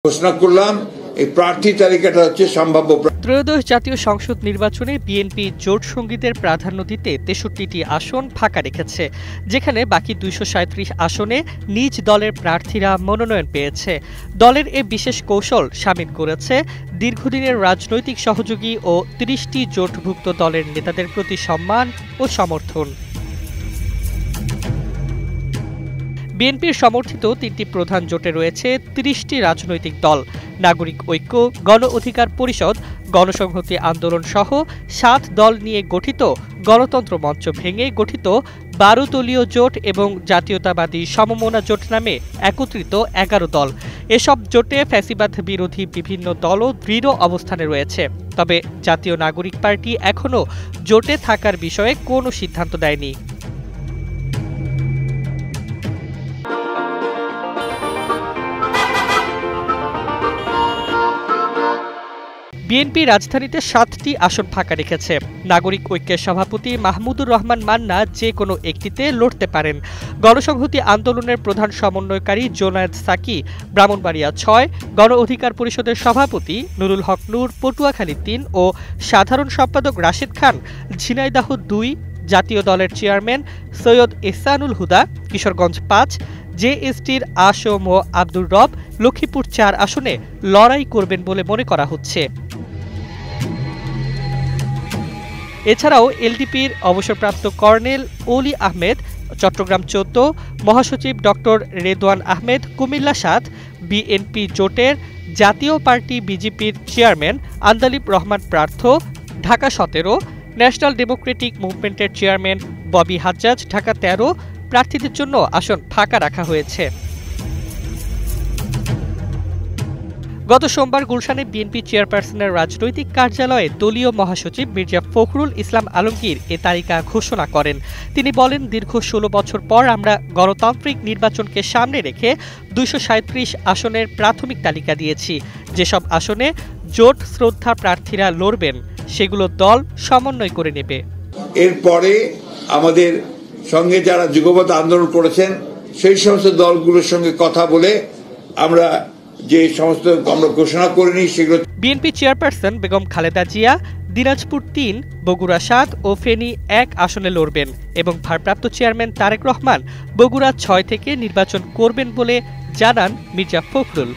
ঘোষণা করলাম এই প্রার্থী তালিকাটা হচ্ছে সম্ভাব্য। ত্রয়োদশ জাতীয় সংসদ নির্বাচনে বিএনপি জোট সঙ্গীদের প্রাধান্য দিতে ৬৩টি আসন ফাঁকা রেখেছে, যেখানে বাকি ২৩৭ আসনে নিজ দলের প্রার্থীরা মনোনয়ন পেয়েছে। দলের এ বিশেষ কৌশল শামিল করেছে দীর্ঘদিনের রাজনৈতিক সহযোগী ও ৩০টি জোটভুক্ত দলের নেতাদের প্রতি সম্মান ও সমর্থন। বিএনপির সমর্থিত ৩টি প্রধান জোটে রয়েছে ৩০টি রাজনৈতিক দল, নাগরিক ঐক্য, গণ অধিকার পরিষদ, গণসংহতি আন্দোলন সহ ৭ দল নিয়ে গঠিত গণতন্ত্র মঞ্চ ভেঙে গঠিত ১২ দলীয় জোট এবং জাতীয়তাবাদী সমমনা জোট নামে একত্রিত ১১ দল। এসব জোটে ফ্যাসিবাদ বিরোধী বিভিন্ন দলও দৃঢ় অবস্থানে রয়েছে। তবে জাতীয় নাগরিক পার্টি এখনও জোটে থাকার বিষয়ে কোনো সিদ্ধান্ত দেয়নি। বিএনপি রাজধানীতে ৭টি আসন ফাঁকা রেখেছে। নাগরিক ঐক্যের সভাপতি মাহমুদুর রহমান মান্না যে কোনো একটিতে লড়তে পারেন। গণসংহতি আন্দোলনের প্রধান সমন্বয়কারী জোনায়েদ সাকি ব্রাহ্মণবাড়িয়া ৬, গণ অধিকার পরিষদের সভাপতি নুরুল হক নূর পটুয়াখালী ৩ ও সাধারণ সম্পাদক রাশেদ খান ঝিনাইদহ ২, জাতীয় দলের চেয়ারম্যান সৈয়দ এহসানুল হুদা কিশোরগঞ্জ ৫, জেএসটির আসম ও আব্দুর রব লক্ষ্মীপুর ৪ আসনে লড়াই করবেন বলে মনে করা হচ্ছে। এছাড়াও এলডিপির অবসরপ্রাপ্ত কর্নেল অলি আহমেদ চট্টগ্রাম ১৪, মহাসচিব ডক্টর রেদওয়ান আহমেদ কুমিল্লা ৭, বিএনপি জোটের জাতীয় পার্টি বিজেপির chairman Andaleeb Rahman Partha Dhaka ১৭, National Democratic মুভমেন্টের চেয়ারম্যান ববি হাজ্জাজ ঢাকা ১৩ প্রার্থীদের জন্য আসন ফাঁকা রাখা হয়েছে। গত সোমবার গুলশানে বিএনপি চেয়ারপারসনের রাজনৈতিক কার্যালয়ে দলীয় মহাসচিব মির্জা ফখরুল ইসলাম আলমগীর এ তালিকা ঘোষণা করেন। তিনি বলেন, দীর্ঘ ১৬ বছর পর আমরা গণতান্ত্রিক নির্বাচনকে সামনে রেখে ২৩৭ আসনের প্রাথমিক তালিকা দিয়েছি। যেসব আসনে জোট শ্রদ্ধা প্রার্থীরা লড়বেন সেগুলো দল সমন্বয় করে নেবে। এরপরে আমাদের সঙ্গে যারা যুগপৎ আন্দোলন করেছেন সেই সমস্ত দলগুলোর সঙ্গে কথা বলে আমরা যে সমস্ত আমরা ঘোষণা করিনি সেগুলো। বিএনপি চেয়ারপারসন বেগম খালেদা জিয়া দিনাজপুর ৩, বগুড়া ৭ ও ফেনী ১ আসনে লড়বেন এবং ভারপ্রাপ্ত চেয়ারম্যান তারেক রহমান বগুড়া ৬ থেকে নির্বাচন করবেন বলে জানান মির্জা ফখরুল।